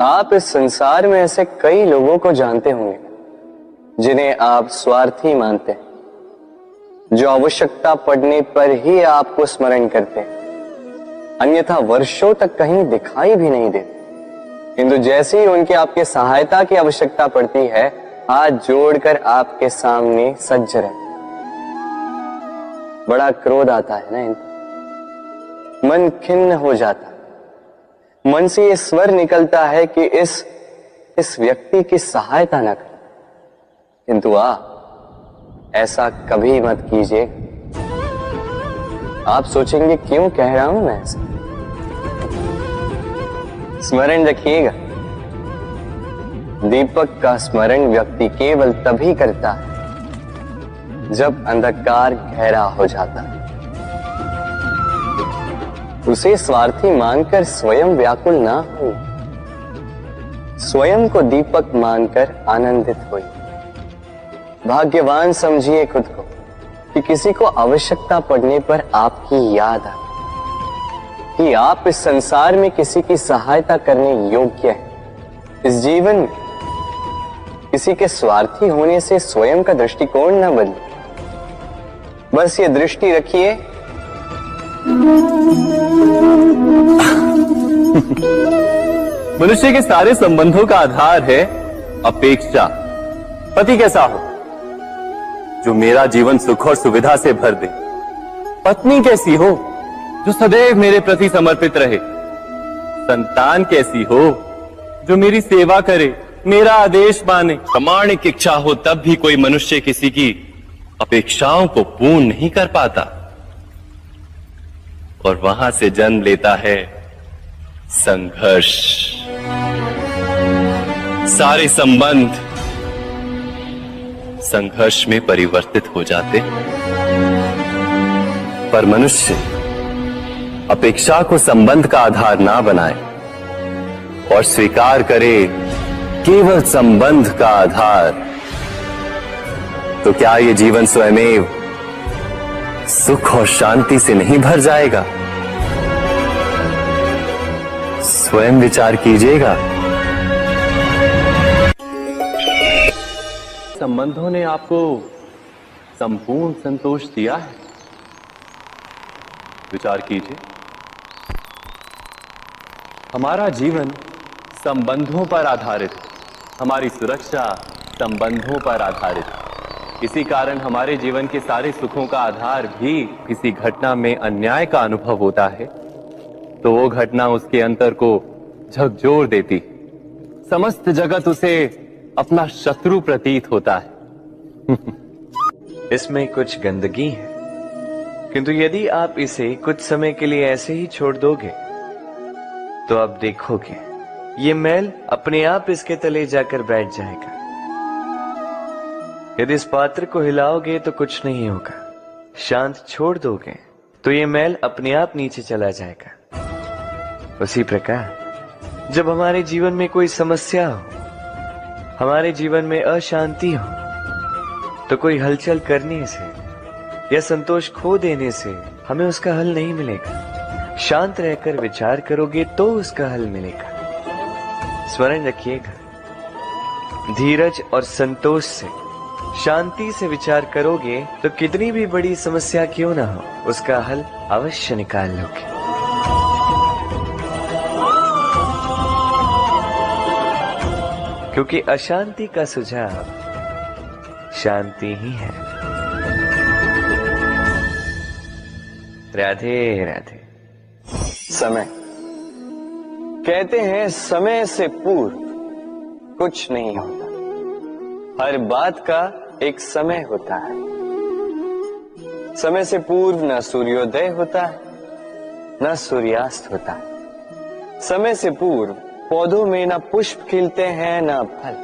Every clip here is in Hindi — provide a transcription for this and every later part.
आप इस संसार में ऐसे कई लोगों को जानते होंगे जिन्हें आप स्वार्थी मानते हैं, जो आवश्यकता पड़ने पर ही आपको स्मरण करते हैं, अन्यथा वर्षों तक कहीं दिखाई भी नहीं देते, किंतु जैसे ही उनके आपके सहायता की आवश्यकता पड़ती है, हाथ जोड़कर आपके सामने सज्ज रहते। बड़ा क्रोध आता है ना इनको, मन खिन्न हो जाता है, मन से ये स्वर निकलता है कि इस व्यक्ति की सहायता न करें, किंतु ऐसा कभी मत कीजिए। आप सोचेंगे क्यों कह रहा हूं मैं ऐसा। स्मरण रखिएगा, दीपक का स्मरण व्यक्ति केवल तभी करता है जब अंधकार गहरा हो जाता है। उसे स्वार्थी मानकर स्वयं व्याकुल ना हो, स्वयं को दीपक मानकर आनंदित होइए। भाग्यवान समझिए खुद को कि किसी को आवश्यकता पड़ने पर आपकी याद आए, कि आप इस संसार में किसी की सहायता करने योग्य हैं। इस जीवन में किसी के स्वार्थी होने से स्वयं का दृष्टिकोण न बदले, बस ये दृष्टि रखिए मनुष्य के सारे संबंधों का आधार है अपेक्षा। पति कैसा हो जो मेरा जीवन सुख और सुविधा से भर दे, पत्नी कैसी हो जो सदैव मेरे प्रति समर्पित रहे, संतान कैसी हो जो मेरी सेवा करे, मेरा आदेश माने। प्रामाणिक इच्छा हो तब भी कोई मनुष्य किसी की अपेक्षाओं को पूर्ण नहीं कर पाता, और वहां से जन्म लेता है संघर्ष। सारे संबंध संघर्ष में परिवर्तित हो जाते, पर मनुष्य अपेक्षा को संबंध का आधार ना बनाए और स्वीकार करे केवल संबंध का आधार, तो क्या ये जीवन स्वयमेव सुख और शांति से नहीं भर जाएगा? स्वयं विचार कीजिएगा। संबंधों ने आपको संपूर्ण संतोष दिया है? विचार कीजिए। हमारा जीवन संबंधों पर आधारित है, हमारी सुरक्षा संबंधों पर आधारित है। इसी कारण हमारे जीवन के सारे सुखों का आधार भी किसी घटना में अन्याय का अनुभव होता है तो वो घटना उसके अंतर को झकझोर देती, समस्त जगत उसे अपना शत्रु प्रतीत होता है। इसमें कुछ गंदगी है, किंतु यदि आप इसे कुछ समय के लिए ऐसे ही छोड़ दोगे तो आप देखोगे ये मैल अपने आप इसके तले जाकर बैठ जाएगा। यदि इस पात्र को हिलाओगे तो कुछ नहीं होगा, शांत छोड़ दोगे तो ये मैल अपने आप नीचे चला जाएगा। उसी प्रकार जब हमारे जीवन में कोई समस्या हो, हमारे जीवन में अशांति हो, तो कोई हलचल करने से या संतोष खो देने से हमें उसका हल नहीं मिलेगा। शांत रहकर विचार करोगे तो उसका हल मिलेगा। स्मरण रखिएगा, धीरज और संतोष से, शांति से विचार करोगे तो कितनी भी बड़ी समस्या क्यों ना हो, उसका हल अवश्य निकाल लोगे। क्योंकि अशांति का सुझाव शांति ही है। राधे राधे। समय, कहते हैं समय से पूर्व कुछ नहीं होता, हर बात का एक समय होता है। समय से पूर्व न सूर्योदय होता है न सूर्यास्त होता है। समय से पूर्व पौधों में न पुष्प खिलते हैं न फल।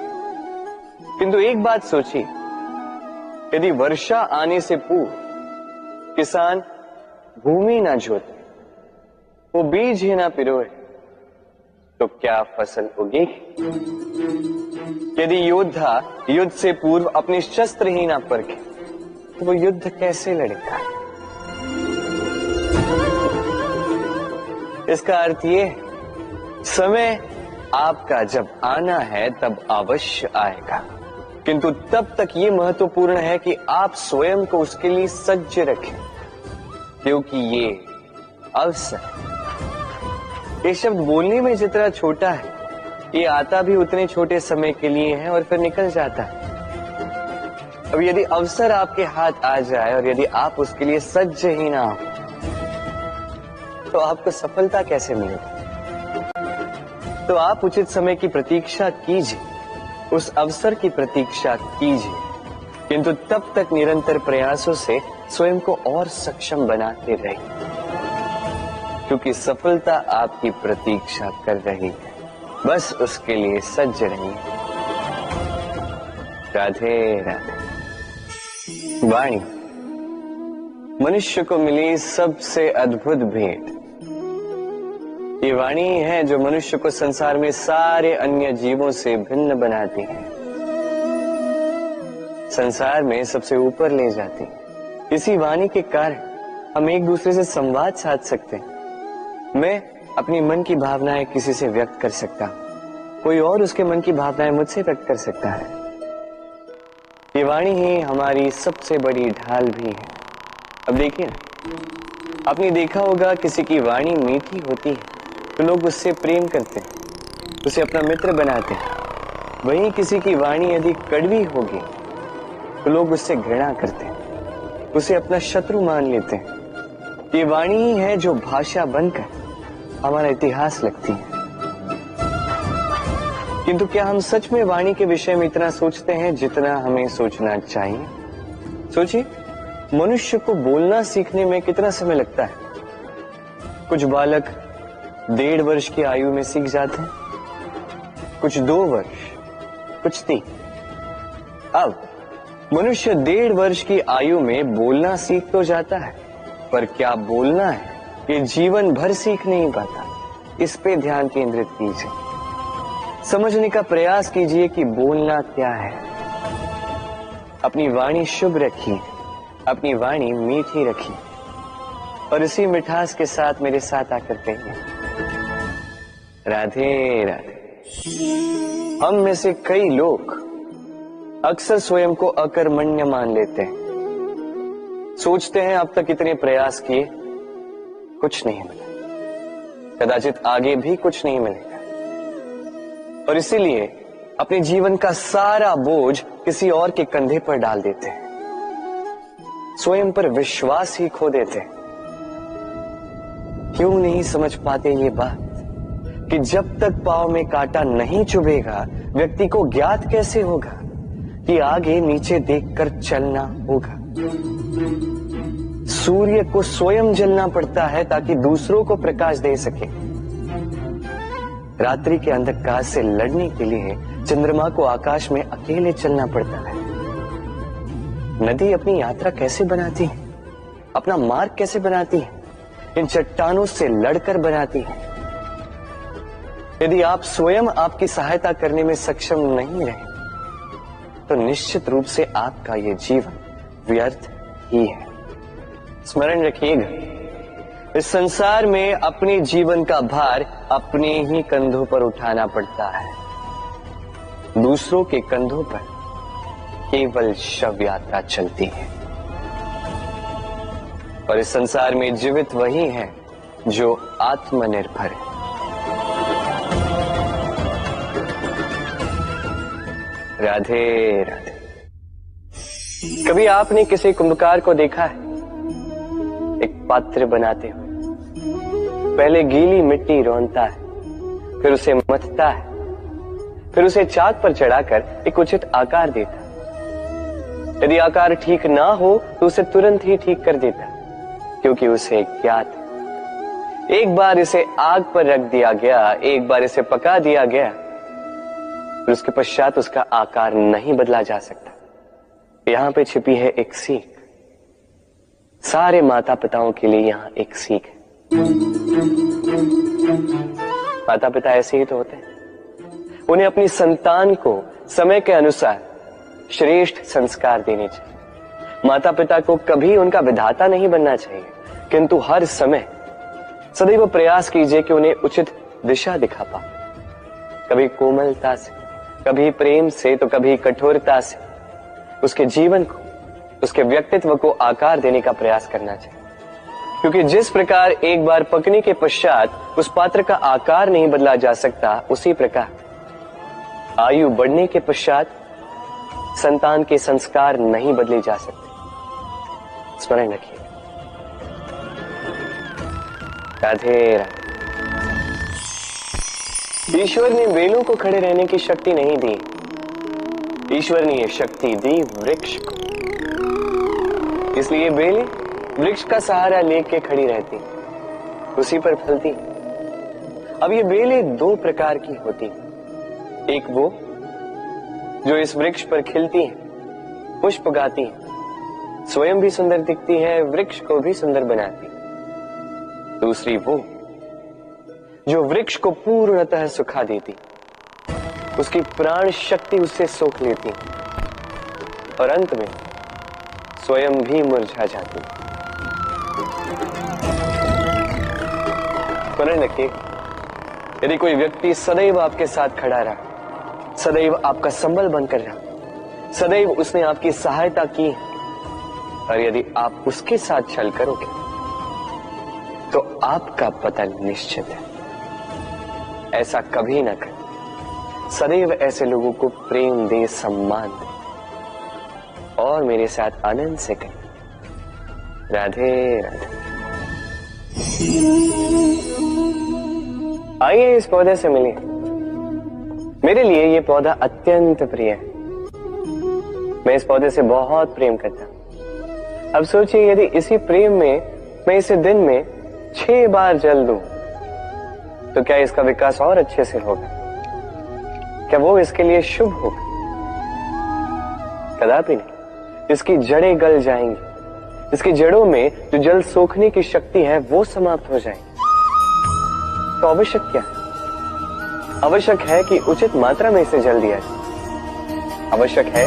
किंतु एक बात सोचिए, यदि वर्षा आने से पूर्व किसान भूमि न जोते, वो बीज ही ना पिरोए, तो क्या फसल होगी? यदि योद्धा युद्ध से पूर्व अपने शस्त्र ही ना परखे, तो वो युद्ध कैसे लड़ेगा? इसका अर्थ ये, समय आपका जब आना है तब अवश्य आएगा, किंतु तब तक ये महत्वपूर्ण है कि आप स्वयं को उसके लिए सज्ज रखें, क्योंकि ये अवसर, ये शब्द बोलने में जितना छोटा है, ये आता भी उतने छोटे समय के लिए है और फिर निकल जाता है। अब यदि अवसर आपके हाथ आ जाए और यदि आप उसके लिए सज्ज ही ना हो, तो आपको सफलता कैसे मिलेगी? तो आप उचित समय की प्रतीक्षा कीजिए, उस अवसर की प्रतीक्षा कीजिए, किंतु तब तक निरंतर प्रयासों से स्वयं को और सक्षम बनाते रहिए, क्योंकि सफलता आपकी प्रतीक्षा कर रही है। बस उसके लिए सज्ज रहिए। राधे राधे। वाणी मनुष्य को मिली सबसे अद्भुत भेंट। ये वाणी है जो मनुष्य को संसार में सारे अन्य जीवों से भिन्न बनाती है, संसार में सबसे ऊपर ले जाती है। इसी वाणी के कारण हम एक दूसरे से संवाद साध सकते हैं। मैं अपनी मन की भावनाएं किसी से व्यक्त कर सकता हूं, कोई और उसके मन की भावनाएं मुझसे व्यक्त कर सकता है। ये वाणी ही हमारी सबसे बड़ी ढाल भी है। अब देखिए ना, आपने देखा होगा किसी की वाणी मीठी होती है तो लोग उससे प्रेम करते हैं, उसे अपना मित्र बनाते हैं। वहीं किसी की वाणी यदि कड़वी होगी तो लोग उससे घृणा करते हैं, उसे अपना शत्रु मान लेते हैं। ये वाणी ही है जो भाषा बनकर हमारा इतिहास लिखती है। किंतु क्या हम सच में वाणी के विषय में इतना सोचते हैं जितना हमें सोचना चाहिए? सोचिए, मनुष्य को बोलना सीखने में कितना समय लगता है। कुछ बालक 1.5 वर्ष की आयु में सीख जाते हैं, कुछ 2 वर्ष, कुछ 3। अब मनुष्य 1.5 वर्ष की आयु में बोलना सीख तो जाता है, पर क्या बोलना है ये जीवन भर सीख नहीं पाता। इस पे ध्यान केंद्रित कीजिए, समझने का प्रयास कीजिए कि बोलना क्या है। अपनी वाणी शुभ रखिए, अपनी वाणी मीठी रखिए और इसी मिठास के साथ मेरे साथ आकर कहिए राधे राधे। हम में से कई लोग अक्सर स्वयं को अकर्मण्य मान लेते हैं, सोचते हैं अब तक इतने प्रयास किए कुछ नहीं मिला, कदाचित आगे भी कुछ नहीं मिलेगा, और इसीलिए अपने जीवन का सारा बोझ किसी और के कंधे पर डाल देते हैं, स्वयं पर विश्वास ही खो देते हैं। क्यों नहीं समझ पाते ये बात कि जब तक पांव में कांटा नहीं चुभेगा व्यक्ति को ज्ञात कैसे होगा कि आगे नीचे देखकर चलना होगा। सूर्य को स्वयं जलना पड़ता है ताकि दूसरों को प्रकाश दे सके। रात्रि के अंधकार से लड़ने के लिए चंद्रमा को आकाश में अकेले चलना पड़ता है। नदी अपनी यात्रा कैसे बनाती है, अपना मार्ग कैसे बनाती है? इन चट्टानों से लड़कर बनाती है। यदि आप स्वयं आपकी सहायता करने में सक्षम नहीं रहे तो निश्चित रूप से आपका यह जीवन व्यर्थ ही है। स्मरण रखिएगा, इस संसार में अपने जीवन का भार अपने ही कंधों पर उठाना पड़ता है। दूसरों के कंधों पर केवल शव यात्रा चलती है। और इस संसार में जीवित वही है जो आत्मनिर्भर है। राधे राधे। कभी आपने किसी कुंभकार को देखा है एक पात्र बनाते हुए? पहले गीली मिट्टी रौंदता है, फिर उसे मथता है, फिर उसे चाक पर चढ़ाकर एक उचित आकार देता है। यदि आकार ठीक ना हो तो उसे तुरंत ही ठीक कर देता, क्योंकि उसे ज्ञात है। एक बार इसे आग पर रख दिया गया, एक बार इसे पका दिया गया, फिर उसके पश्चात उसका आकार नहीं बदला जा सकता। यहां पे छिपी है एक सीख। सारे माता पिताओं के लिए यहां एक सीख है। माता पिता ऐसे ही तो होते हैं। उन्हें अपनी संतान को समय के अनुसार श्रेष्ठ संस्कार देने चाहिए। माता पिता को कभी उनका विधाता नहीं बनना चाहिए, किंतु हर समय सदैव प्रयास कीजिए कि उन्हें उचित दिशा दिखा पाओ। कभी कोमलता से, कभी प्रेम से, तो कभी कठोरता से उसके जीवन को, उसके व्यक्तित्व को आकार देने का प्रयास करना चाहिए। क्योंकि जिस प्रकार एक बार पकने के पश्चात उस पात्र का आकार नहीं बदला जा सकता, उसी प्रकार आयु बढ़ने के पश्चात संतान के संस्कार नहीं बदले जा सकते। स्मरण रखिए। राधे राधे। ईश्वर ने बेलों को खड़े रहने की शक्ति नहीं दी, ईश्वर ने यह शक्ति दी वृक्ष को। इसलिए बेलें वृक्ष का सहारा लेके खड़ी रहती, उसी पर फलती। अब ये बेलें दो प्रकार की होती, एक वो जो इस वृक्ष पर खिलती हैं, पुष्प गाती हैं, स्वयं भी सुंदर दिखती है, वृक्ष को भी सुंदर बनाती। दूसरी वो जो वृक्ष को पूर्णतः सुखा देती, उसकी प्राण शक्ति उससे सोख लेती और अंत में स्वयं भी मुरझा जाती। स्मरण रखिए, यदि कोई व्यक्ति सदैव आपके साथ खड़ा रहा, सदैव आपका संबल बनकर रहा, सदैव उसने आपकी सहायता की, और यदि आप उसके साथ छल करोगे तो आपका पतन निश्चित है। ऐसा कभी ना करें। सदैव ऐसे लोगों को प्रेम दे, सम्मान दे, और मेरे साथ आनंद से कहें राधे राधे। आइए इस पौधे से मिलिए। मेरे लिए ये पौधा अत्यंत प्रिय है। मैं इस पौधे से बहुत प्रेम करता हूं। अब सोचिए, यदि इसी प्रेम में मैं इसे दिन में 6 बार जल दूं, तो क्या इसका विकास और अच्छे से होगा? क्या वो इसके लिए शुभ होगा? कदापि नहीं। इसकी जड़ें गल जाएंगी, इसकी जड़ों में जो जल सोखने की शक्ति है वो समाप्त हो जाएगी। तो आवश्यक क्या है? आवश्यक है कि उचित मात्रा में इसे जल दिया जाए। आवश्यक है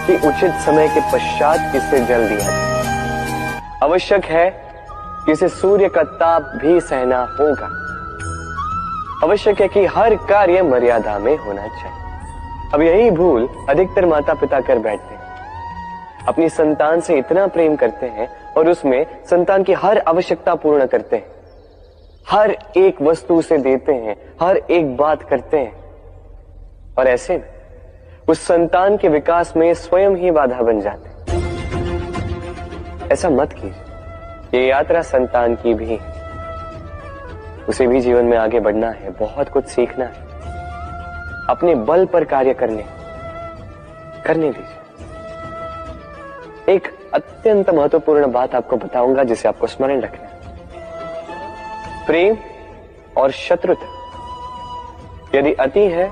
कि उचित समय के पश्चात इसे जल दिया जाए। आवश्यक है कि इसे सूर्य का ताप भी सहना होगा। आवश्यक है कि हर कार्य मर्यादा में होना चाहिए। अब यही भूल अधिकतर माता पिता कर बैठते हैं। अपनी संतान से इतना प्रेम करते हैं और उसमें संतान की हर आवश्यकता पूर्ण करते हैं, हर एक वस्तु उसे देते हैं, हर एक बात करते हैं, और ऐसे में उस संतान के विकास में स्वयं ही बाधा बन जाते हैं। ऐसा मत कीजिए। ये यात्रा संतान की भी है। उसे भी जीवन में आगे बढ़ना है, बहुत कुछ सीखना है, अपने बल पर कार्य करने दीजिए। एक अत्यंत महत्वपूर्ण बात आपको बताऊंगा जिसे आपको स्मरण रखना है। प्रेम और शत्रुता यदि अति है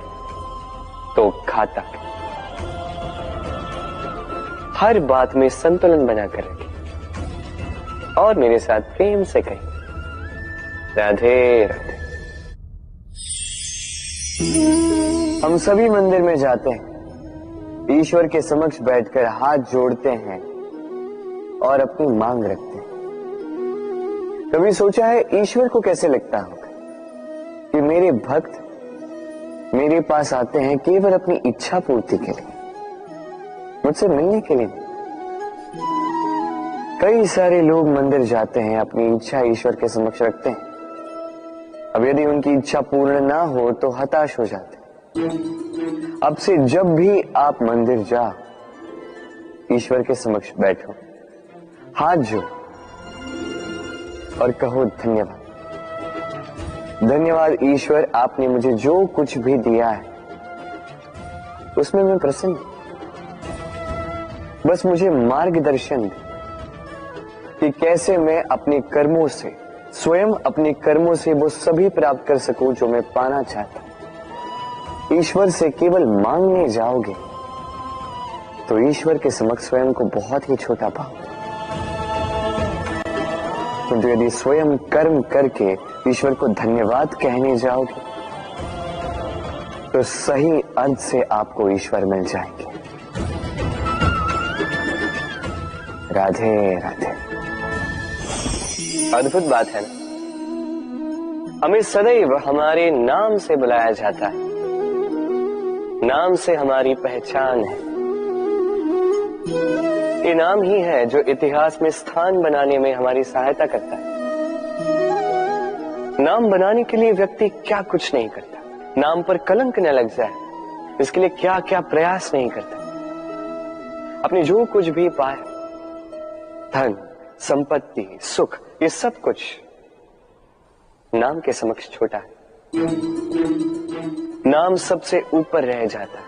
तो घातक। हर बात में संतुलन बनाकर रखें और मेरे साथ प्रेम से कहें राधे राधे। हम सभी मंदिर में जाते हैं, ईश्वर के समक्ष बैठकर हाथ जोड़ते हैं और अपनी मांग रखते हैं। कभी सोचा है ईश्वर को कैसे लगता होगा कि मेरे भक्त मेरे पास आते हैं केवल अपनी इच्छा पूर्ति के लिए, मुझसे मिलने के लिए? कई सारे लोग मंदिर जाते हैं, अपनी इच्छा ईश्वर के समक्ष रखते हैं। अब यदि उनकी इच्छा पूर्ण ना हो तो हताश हो जाते। अब से जब भी आप मंदिर जाओ, ईश्वर के समक्ष बैठो, हाथ जोड़ो और कहो धन्यवाद। धन्यवाद ईश्वर, आपने मुझे जो कुछ भी दिया है उसमें मैं प्रसन्न हूं। बस मुझे मार्गदर्शन दे कि कैसे मैं अपने कर्मों से, स्वयं अपने कर्मों से वो सभी प्राप्त कर सकूं जो मैं पाना चाहता हूं। ईश्वर से केवल मांगने जाओगे तो ईश्वर के समक्ष स्वयं को बहुत ही छोटा पाओगे। किंतु यदि स्वयं कर्म करके ईश्वर को धन्यवाद कहने जाओगे तो सही अर्थ से आपको ईश्वर मिल जाएंगे। राधे राधे। अद्भुत बात है ना, हमें सदैव हमारे नाम से बुलाया जाता है। नाम से हमारी पहचान है। ये नाम ही है जो इतिहास में स्थान बनाने में हमारी सहायता करता है। नाम बनाने के लिए व्यक्ति क्या कुछ नहीं करता, नाम पर कलंक न लग जाए इसके लिए क्या क्या प्रयास नहीं करता। अपने जो कुछ भी पाया, धन, संपत्ति, सुख, ये सब कुछ नाम के समक्ष छोटा है। नाम सबसे ऊपर रह जाता है।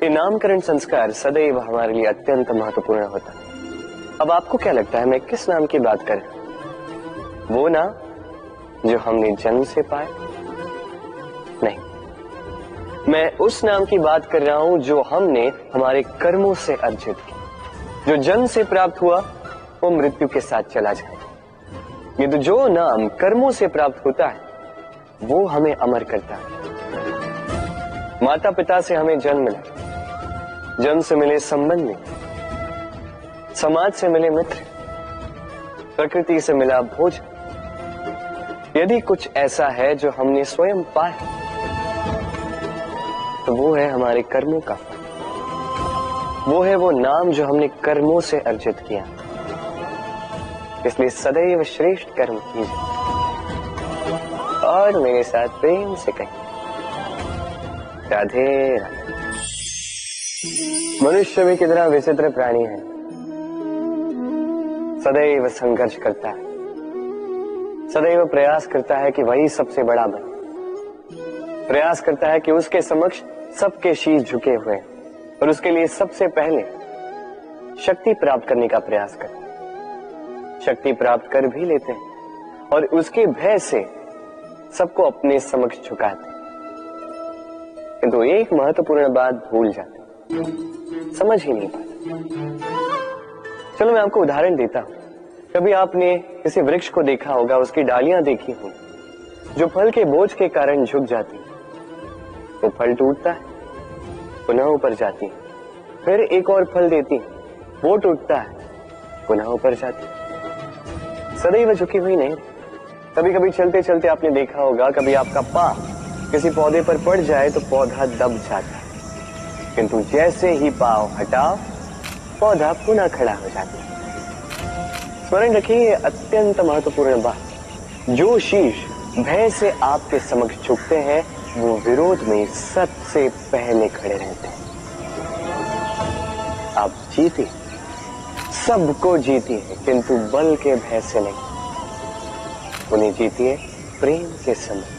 ये नामकरण संस्कार सदैव हमारे लिए अत्यंत महत्वपूर्ण होता है। अब आपको क्या लगता है मैं किस नाम की बात कर रहा हूं? वो नाम जो हमने जन्म से पाया? नहीं, मैं उस नाम की बात कर रहा हूं जो हमने हमारे कर्मों से अर्जित किया। जो जन्म से प्राप्त हुआ वो मृत्यु के साथ चला जाएगा। ये तो जो नाम कर्मों से प्राप्त होता है वो हमें अमर करता है। माता पिता से हमें जन्म मिला, जन्म से मिले संबंधी, समाज से मिले मित्र, प्रकृति से मिला भोजन। यदि कुछ ऐसा है जो हमने स्वयं पाया तो वो है हमारे कर्मों का फल। वो है वो नाम जो हमने कर्मों से अर्जित किया। इसलिए सदैव श्रेष्ठ कर्म कीजिए और मेरे साथ प्रेम से कहिए राधे राधे। मनुष्य भी कितना विचित्र प्राणी है, सदैव संघर्ष करता है, सदैव प्रयास करता है कि वही सबसे बड़ा बने, प्रयास करता है कि उसके समक्ष सबके शीश झुके हुए और उसके लिए सबसे पहले शक्ति प्राप्त करने का प्रयास करता है। शक्ति प्राप्त कर भी लेते हैं और उसके भय से सबको अपने समक्ष झुकाते हैं, किंतु एक महत्वपूर्ण बात भूल जाते, समझ ही नहीं पाते। चलो मैं आपको उदाहरण देता हूं। कभी आपने किसी वृक्ष को देखा होगा, उसकी डालियां देखी हों जो फल के बोझ के कारण झुक जाती, वो फल टूटता है, पुनः ऊपर जाती है, फिर एक और फल देती, वो टूटता है, पुनः ऊपर जाती, सदैव झुकी हुई नहीं। कभी कभी चलते चलते आपने देखा होगा, कभी आपका पांव किसी पौधे पर पड़ जाए तो पौधा दब जाता है, किंतु जैसे ही पांव हटाओ पौधा पुनः खड़ा हो जाता है। स्मरण रखिए ये अत्यंत महत्वपूर्ण बात। जो शीश भय से आपके समक्ष झुकते हैं वो विरोध में सबसे पहले खड़े रहते हैं। आप जीते, सबको जीती है, किंतु बल के भय से नहीं, उन्हें जीती है प्रेम के समय।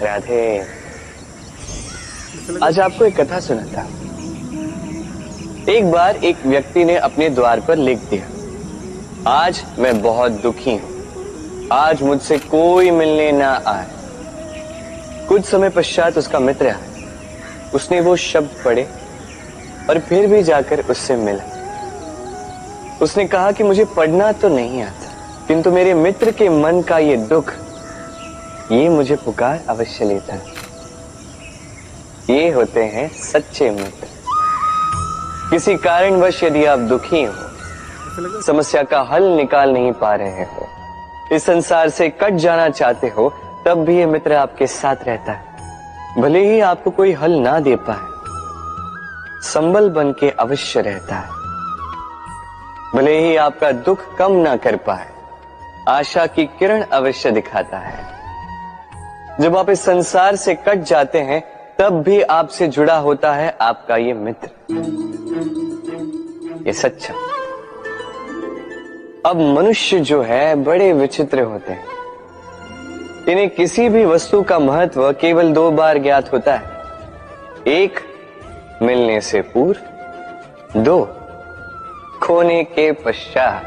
राधे। आज आपको एक कथा सुनाता। एक बार एक व्यक्ति ने अपने द्वार पर लिख दिया, आज मैं बहुत दुखी हूं, आज मुझसे कोई मिलने ना आए। कुछ समय पश्चात उसका मित्र आया, उसने वो शब्द पढ़े और फिर भी जाकर उससे मिला। उसने कहा कि मुझे पढ़ना तो नहीं आता, किंतु मेरे मित्र के मन का ये दुख, ये मुझे पुकार अवश्य लेता है। ये होते हैं सच्चे मित्र। किसी कारणवश यदि आप दुखी हो, समस्या का हल निकाल नहीं पा रहे हो, इस संसार से कट जाना चाहते हो, तब भी ये मित्र आपके साथ रहता है। भले ही आपको कोई हल ना दे पाए, संबल बन के अवश्य रहता है। भले ही आपका दुख कम ना कर पाए, आशा की किरण अवश्य दिखाता है। जब आप इस संसार से कट जाते हैं तब भी आपसे जुड़ा होता है आपका ये मित्र, ये सच्चा। अब मनुष्य जो है बड़े विचित्र होते हैं। इन्हें किसी भी वस्तु का महत्व केवल 2 बार ज्ञात होता है। 1 मिलने से पूर्व, 2 खोने के पश्चात।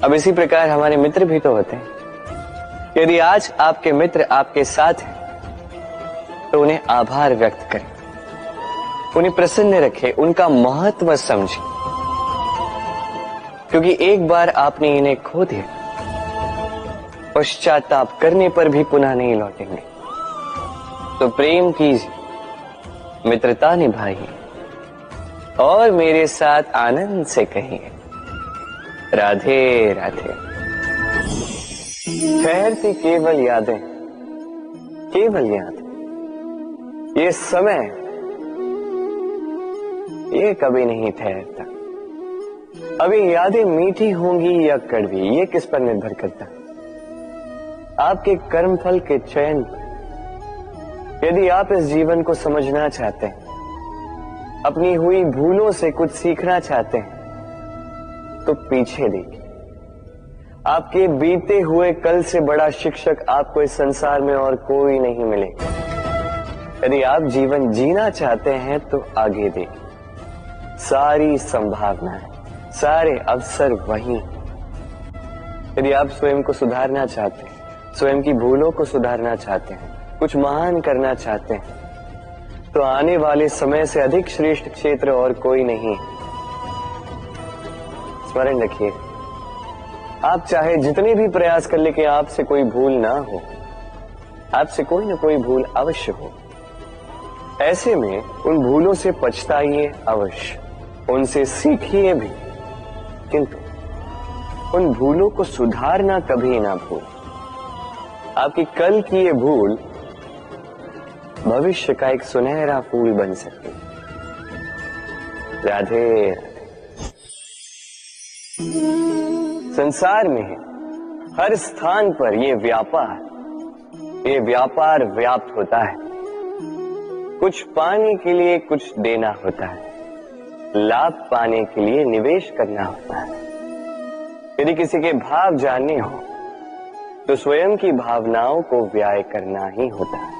अब इसी प्रकार हमारे मित्र भी तो होते हैं। यदि आज आपके मित्र आपके साथ हैं तो उन्हें आभार व्यक्त करें, उन्हें प्रसन्न रखें, उनका महत्व समझें, क्योंकि एक बार आपने इन्हें खो दिया, पश्चाताप करने पर भी पुनः नहीं लौटेंगे। तो प्रेम कीजिए, मित्रता निभाइए और मेरे साथ आनंद से कहिए राधे राधे। ठहरती केवल यादें, केवल याद, ये समय ये कभी नहीं ठहरता। अभी यादें मीठी होंगी या कड़वी, ये किस पर निर्भर करता, आपके कर्मफल के चयन पर। यदि आप इस जीवन को समझना चाहते हैं, अपनी हुई भूलों से कुछ सीखना चाहते हैं, तो पीछे देखिए। आपके बीते हुए कल से बड़ा शिक्षक आपको इस संसार में और कोई नहीं मिलेगा। यदि आप जीवन जीना चाहते हैं तो आगे देखिए, सारी संभावनाएं, सारे अवसर वहीं। यदि आप स्वयं को सुधारना चाहते हैं, स्वयं की भूलों को सुधारना चाहते हैं, कुछ महान करना चाहते हैं, तो आने वाले समय से अधिक श्रेष्ठ क्षेत्र और कोई नहीं है। स्मरण रखिए, आप चाहे जितने भी प्रयास कर ले कि आपसे कोई भूल ना हो, आपसे कोई ना कोई भूल अवश्य हो। ऐसे में उन भूलों से पछताइए अवश्य, उनसे सीखिए भी, किंतु उन भूलों को सुधारना कभी ना भूल। आपकी कल की ये भूल भविष्य का एक सुनहरा फूल बन सकती है। राधे। संसार में हर स्थान पर ये व्यापार व्याप्त होता है। कुछ पाने के लिए कुछ देना होता है, लाभ पाने के लिए निवेश करना होता है। यदि किसी के भाव जानने हो तो स्वयं की भावनाओं को व्याय करना ही होता है।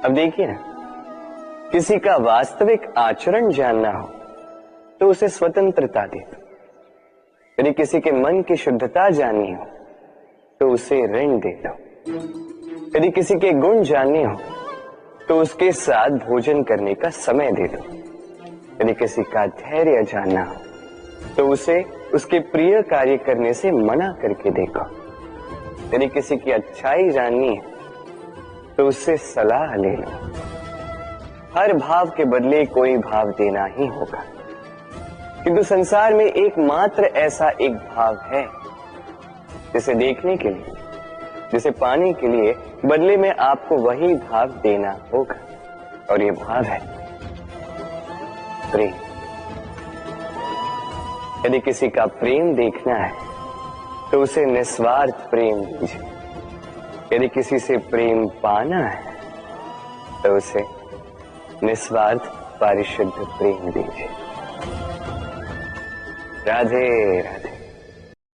अब देखिए ना, किसी का वास्तविक आचरण जानना हो तो उसे स्वतंत्रता दे दो। यदि किसी के मन की शुद्धता जाननी हो तो उसे ऋण दे दो। यदि किसी के गुण जानने हो तो उसके साथ भोजन करने का समय दे दो। यदि किसी का धैर्य जानना हो तो उसे उसके प्रिय कार्य करने से मना करके देखो। यदि किसी की अच्छाई जाननी है तो उससे सलाह ले लो। हर भाव के बदले कोई भाव देना ही होगा, किंतु संसार में एकमात्र ऐसा एक भाव है जिसे देखने के लिए, जिसे पाने के लिए बदले में आपको वही भाव देना होगा, और ये भाव है प्रेम। यदि किसी का प्रेम देखना है तो उसे निस्वार्थ प्रेम दीजिए। यदि किसी से प्रेम पाना है तो उसे निस्वार्थ परिशुद्ध प्रेम दीजिए। राधे राधे।